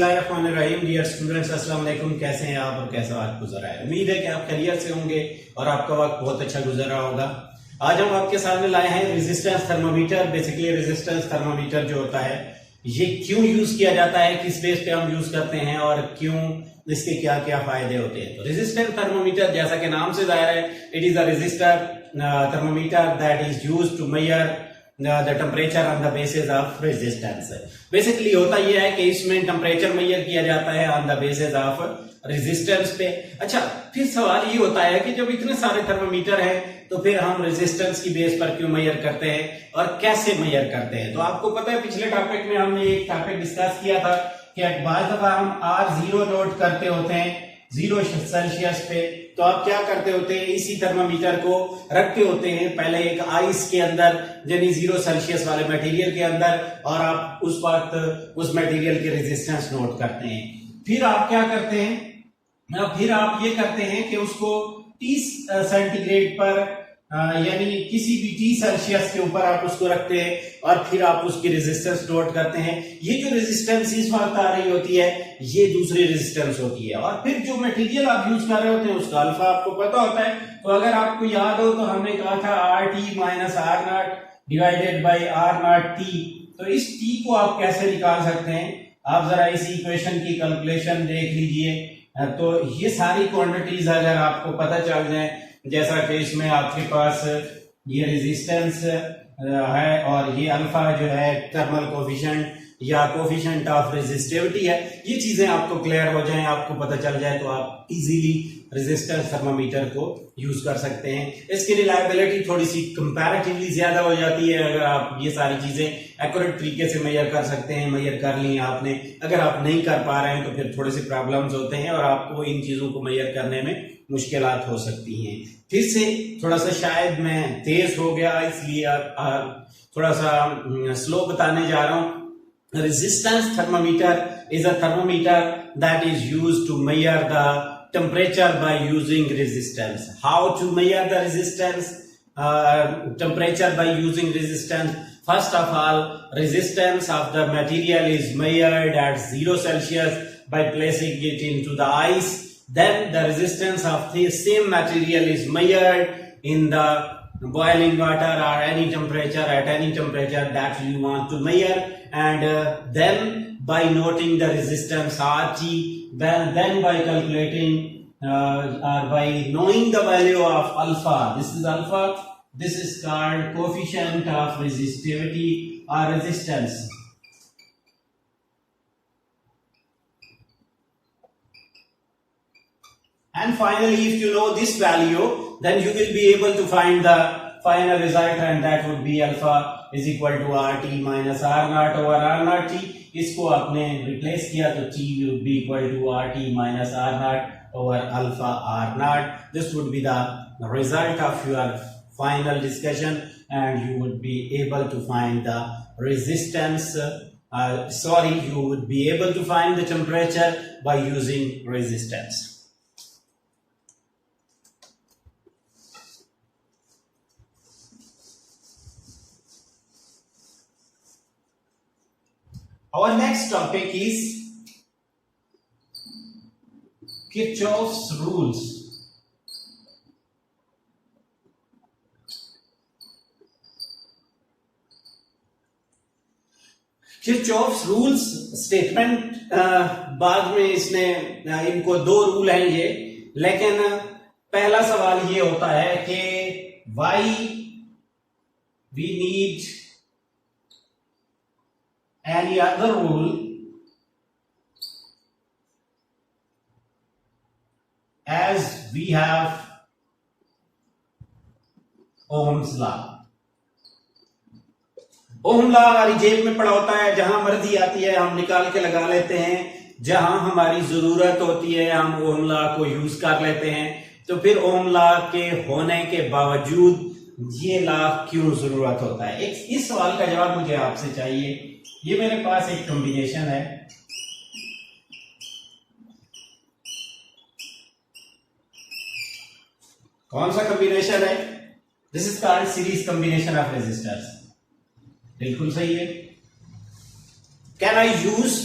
Dear students, अस्सलाम वालेकुम। कैसे हैं आप और कैसा वक्त गुजर रहा है? उम्मीद है कि आप खैरियत से होंगे और आपका वक्त बहुत अच्छा गुजर रहा होगा। आज हम आपके सामने लाए हैं resistance thermometer. Basically resistance thermometer जो होता है ये क्यों यूज किया जाता है, किस बेस पे हम यूज करते हैं और क्यों इसके क्या क्या फायदे होते हैं। तो रेजिस्टेंस थर्मोमीटर जैसा कि नाम से जाहिर है, it is a resistor thermometer that is used to measure the temperature on the basis of resistance। Basically होता यह है कि इसमें टेम्परेचर मेजर किया जाता है on the basis of resistance पे। अच्छा, फिर सवाल ये होता है कि जब इतने सारे थर्मोमीटर हैं तो फिर हम रेजिस्टेंस की बेस पर क्यों मेजर करते हैं और कैसे मेजर करते हैं। तो आपको पता है पिछले टॉपिक में हमने एक टॉपिक डिस्कस किया था कि बाद दफा हम R0 नोट करते होते हैं 0 सेल्सियस पे, तो आप क्या करते होते हैं, इसी थर्मामीटर को रखते होते हैं पहले एक आइस के अंदर, यानी 0 सेल्सियस वाले मटेरियल के अंदर, और आप उस वक्त उस मटेरियल के रेजिस्टेंस नोट करते हैं। फिर आप क्या करते हैं, फिर आप ये करते हैं कि उसको 30 सेंटीग्रेड पर यानी किसी भी T सेल्सियस के ऊपर आप उसको रखते हैं और फिर आप उसकी रेजिस्टेंस नोट करते हैं। ये जो रेजिस्टेंस इस वक्त आ रही होती है ये दूसरी रेजिस्टेंस होती है, और फिर जो मटेरियल आप यूज कर रहे होते हैं उसका अल्फा आपको पता होता है। तो अगर आपको याद हो तो हमने कहा था RT minus R0 divided by R0 T। तो इस T को आप कैसे निकाल सकते हैं, आप जरा इस इक्वेशन की कैलकुलेशन देख लीजिए। तो ये सारी क्वांटिटीज अगर आपको पता चल जाए, जैसा कि इसमें आपके पास ये रेजिस्टेंस है और ये अल्फा जो है थर्मल कोफिशिएंट या कोफिशिएंट ऑफ रेजिस्टिविटी है, ये चीजें आपको क्लियर हो जाएं, आपको पता चल जाए तो आप इजीली रेजिस्टेंस थर्मामीटर को यूज कर सकते हैं। इसकी रिलायबिलिटी थोड़ी सी कंपैरेटिवली ज्यादा हो जाती है अगर आप ये सारी चीजें एक्यूरेट तरीके से मेजर कर सकते हैं। मेजर कर ली आपने, अगर आप नहीं कर पा रहे हैं तो फिर थोड़े से प्रॉब्लम्स होते हैं और आपको इन चीजों को मेजर करने में मुश्किलात हो सकती हैं। फिर से थोड़ा सा शायद मैं तेज हो गया इसलिए थोड़ा सा स्लो बताने जा रहा हूं। Resistance thermometer is a thermometer that is used to measure the temperature by using resistance. How to measure the resistance temperature by using resistance? First of all, resistance of the material is measured at 0 Celsius by placing it into the ice. Then the resistance of the same material is measured in the boiling water or any temperature, at any temperature that you want to measure, and then by noting the resistance RT, then by calculating or by knowing the value of alpha, this is alpha, this is called coefficient of resistivity or resistance. And finally, if you know this value, then you will be able to find the final result, and that would be alpha is equal to RT minus R0 over R0 T. इसको आपने replace किया तो T would be equal to RT minus R0 over alpha R0. This would be the result of your final discussion, and you would be able to find the resistance. You would be able to find the temperature by using resistance. Our next topic is Kirchhoff's rules. Kirchhoff's rules statement बाद में इसने इनको 2 rule हैं ये, लेकिन पहला सवाल ये होता है कि why we need any other rule as we have Ohm's law. Ohm law हमारी जेब में पड़ा होता है, जहां मर्जी आती है हम निकाल के लगा लेते हैं, जहां हमारी जरूरत होती है हम ओम लॉ को यूज कर लेते हैं। तो फिर ओम लॉ के होने के बावजूद ये लॉ क्यों जरूरत होता है, इस सवाल का जवाब मुझे आपसे चाहिए। ये मेरे पास एक कॉम्बिनेशन है, कौन सा कॉम्बिनेशन है? This is called series combination of resistors. बिल्कुल सही है। Can I use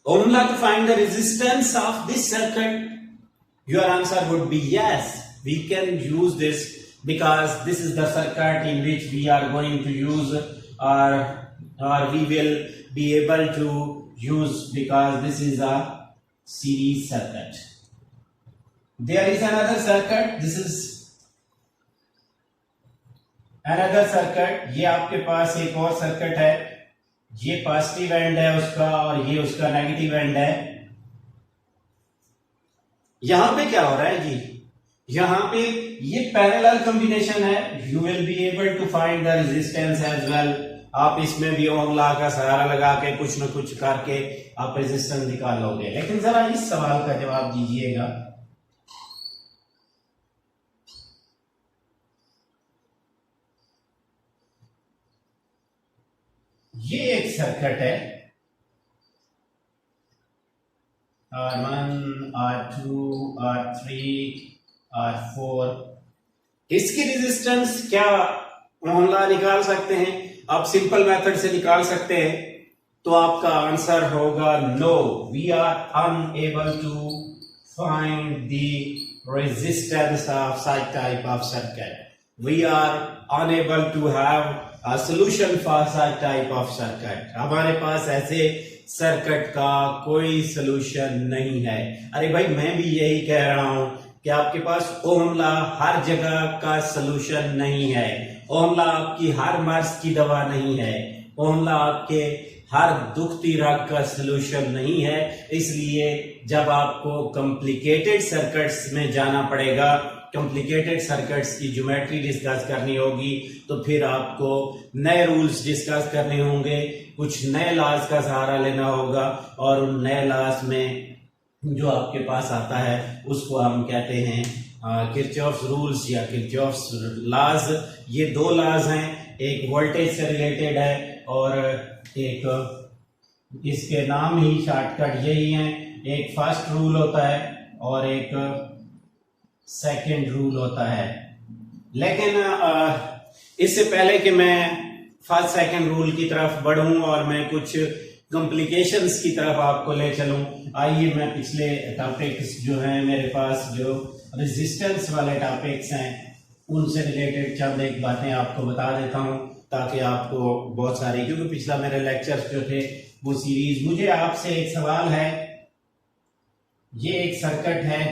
Ohm law to find the resistance of this circuit. Your answer would be yes. We can use this because this is the circuit in which we are going to use or we will be able to use because this is a series circuit. There is another circuit. This is another circuit. ये आपके पास एक और circuit है. ये positive and है उसका और ये उसका नेगेटिव एंड है. यहां पे क्या हो रहा है जी? यहां पे ये पैरेलल कॉम्बिनेशन है. You will be able to find the resistance as well. आप इसमें भी ओम लॉ का सहारा लगा के कुछ न कुछ करके आप रेजिस्टेंस निकाल लोगे. लेकिन जरा इस सवाल का जवाब दीजिएगा. ये एक सर्किट है. R1, R2, R3, R4. इसकी रेजिस्टेंस क्या ओम लॉ निकाल सकते हैं? आप सिंपल मेथड से निकाल सकते हैं. तो आपका आंसर होगा no. We are unable to find the resistance of such type of circuit. We are unable to have a solution for such type of circuit. हमारे पास ऐसे सर्किट का कोई सोल्यूशन नहीं है. अरे भाई मैं भी यही कह रहा हूं कि आपके पास ओम लॉ हर जगह का सोल्यूशन नहीं है. ओम लॉ आपकी हर मर्ज की दवा नहीं है. ओम लॉ आपके हर दुखती राग का सोल्यूशन नहीं है. इसलिए जब आपको कॉम्प्लिकेटेड सर्किट्स में जाना पड़ेगा, कॉम्प्लिकेटेड सर्किट्स की ज्योमेट्री डिस्कस करनी होगी, तो फिर आपको नए रूल्स डिस्कस करने होंगे, कुछ नए लॉज का सहारा लेना होगा और उन नए लॉज में जो आपके पास आता है उसको हम कहते हैं किरचॉफ्स रूल्स या किरचॉफ्स लॉज. ये दो लॉज हैं. एक वोल्टेज से रिलेटेड है और एक इसके नाम ही शॉर्टकट यही है. एक फर्स्ट रूल होता है और एक सेकंड रूल होता है. लेकिन इससे पहले कि मैं फर्स्ट सेकंड रूल की तरफ बढ़ूं और मैं कुछ कॉम्प्लिकेशंस की तरफ आपको ले चलूं, आइए मैं पिछले टॉपिक्स जो हैं मेरे पास जो रेजिस्टेंस वाले टॉपिक्स हैं उनसे रिलेटेड चंद एक बातें आपको बता देता हूं ताकि आपको बहुत सारी, क्योंकि पिछला मेरे लेक्चर्स जो थे वो सीरीज. मुझे आपसे एक सवाल है. ये एक सर्किट है.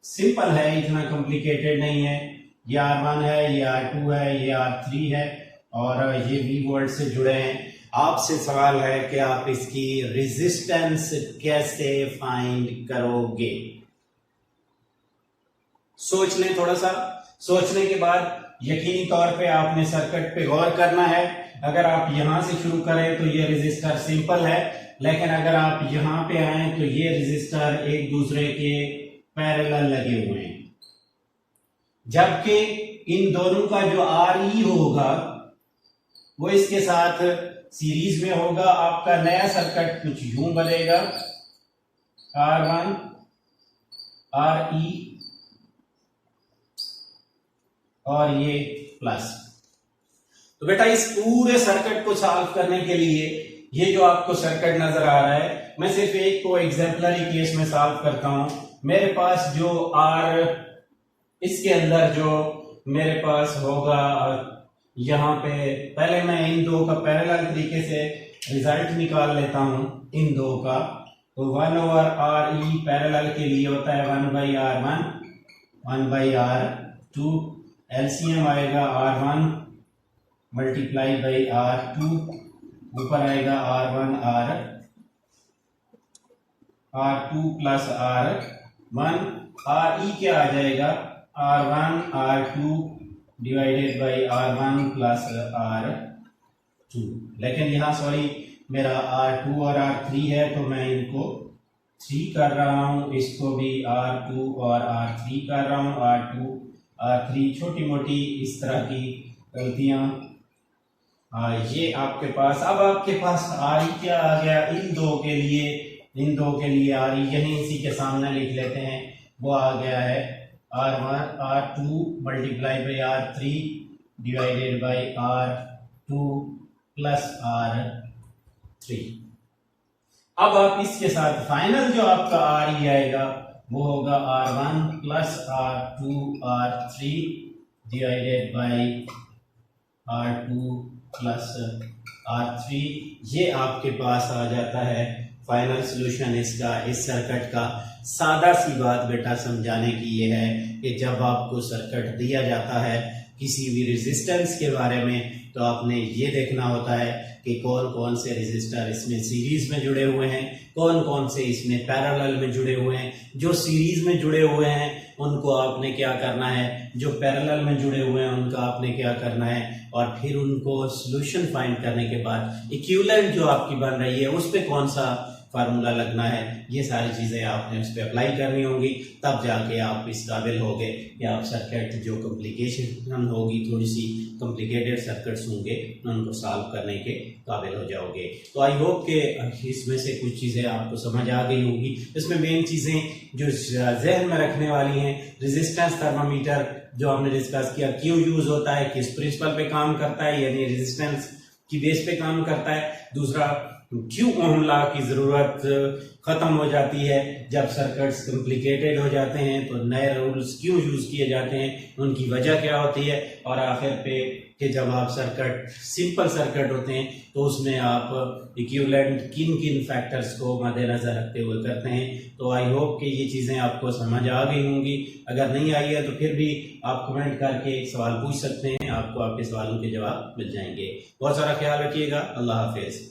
सिंपल है, इतना कॉम्प्लिकेटेड नहीं है. ये R1 है, ये R2 है, ये R3 है और ये V वोल्ट से जुड़े हैं. आपसे सवाल है कि आप इसकी रेजिस्टेंस कैसे फाइंड करोगे. सोच लें थोड़ा सा. सोचने के बाद यकीनी तौर पे आपने सर्किट पे गौर करना है. अगर आप यहां से शुरू करें तो ये रेजिस्टर सिंपल है, लेकिन अगर आप यहां पे आए तो ये रेजिस्टर एक दूसरे के पैरेलल लगे हुए हैं. जबकि इन दोनों का जो RE होगा वो इसके साथ सीरीज में होगा. आपका नया सर्किट कुछ यूं बनेगा. R1 RE और ये प्लस. तो बेटा इस पूरे सर्किट को सॉल्व करने के लिए ये जो आपको सर्किट नजर आ रहा है, मैं सिर्फ एक को एग्जाम्पलरी केस में सॉल्व करता हूं. मेरे पास जो इसके अंदर जो मेरे पास होगा, यहाँ पे पहले मैं इन दो का पैरेलल तरीके से रिजल्ट निकाल लेता हूं इन दो का. तो 1/RE पैरेलल के लिए होता है 1/R1 1/R2. एलसीएम आएगा R1 मल्टीप्लाई बाई R2, ऊपर आएगा R1 R2 plus R1. RE क्या आ जाएगा? R1 R2 divided by R1 plus R2. लेकिन यहाँ सॉरी मेरा R2 और R3 है तो मैं इनको 3 कर रहा हूँ. इसको भी R2 और R3 कर रहा हूँ. R2 R3 छोटी मोटी इस तरह की गलतियां. ये आपके पास, अब आपके पास RE क्या आ गया? इन दो के लिए RE यहीं इसी के सामने लिख लेते हैं. वो आ गया है R1 R2 multiply by R3 divided by R2 plus R3। अब आप इसके साथ फाइनल जो आपका RE आएगा वो होगा R1 plus R2 R3 divided by R2 plus R3। ये आपके पास आ जाता है फाइनल सॉल्यूशन इसका, इस सर्किट का। सादा सी बात बेटा समझाने की ये है कि जब आपको सर्किट दिया जाता है किसी भी रेजिस्टेंस के बारे में, तो आपने ये देखना होता है कि कौन कौन से रेजिस्टर इसमें सीरीज में जुड़े हुए हैं, कौन कौन से इसमें पैरेलल में जुड़े हुए हैं। जो सीरीज में जुड़े हुए हैं उनको आपने क्या करना है, जो पैरेलल में जुड़े हुए हैं उनका आपने क्या करना है, और फिर उनको सॉल्यूशन फाइंड करने के बाद इक्विवेलेंट जो आपकी बन रही है उस पर कौन सा फार्मूला लगना है, ये सारी चीजें आपने उस पर अप्लाई करनी होंगी। तब जाके आप इस काबिल होंगे कि आप सर्किट जो कॉम्प्लिकेशन होगी, थोड़ी सी कॉम्प्लिकेटेड सर्किट्स होंगे, उनको सॉल्व करने के काबिल हो जाओगे। तो आई होप कि इसमें से कुछ चीज़ें आपको समझ आ गई होंगी। इसमें मेन चीज़ें जो जहन में रखने वाली हैं, रेजिस्टेंस थर्मामीटर जो हमने डिस्कस किया, क्यों यूज होता है, किस प्रिंसिपल पे काम करता है, यानी रेजिस्टेंस की बेस पे काम करता है। दूसरा, क्यों ओम लॉ की जरूरत खत्म हो जाती है, जब सर्किट्स कॉम्प्लिकेटेड हो जाते हैं तो नए रूल्स क्यों यूज किए जाते हैं, उनकी वजह क्या होती है। और आखिर पे कि जब आप सर्किट सिंपल सर्किट होते हैं तो उसमें आप इक्विवेलेंट किन किन फैक्टर्स को मद्देनजर रखते हुए करते हैं। तो आई होप कि ये चीज़ें आपको समझ आ गई होंगी। अगर नहीं आई है तो फिर भी आप कमेंट करके एक सवाल पूछ सकते हैं, आपको आपके सवालों के जवाब मिल जाएंगे। बहुत सारा ख्याल रखिएगा। अल्लाह हाफिज।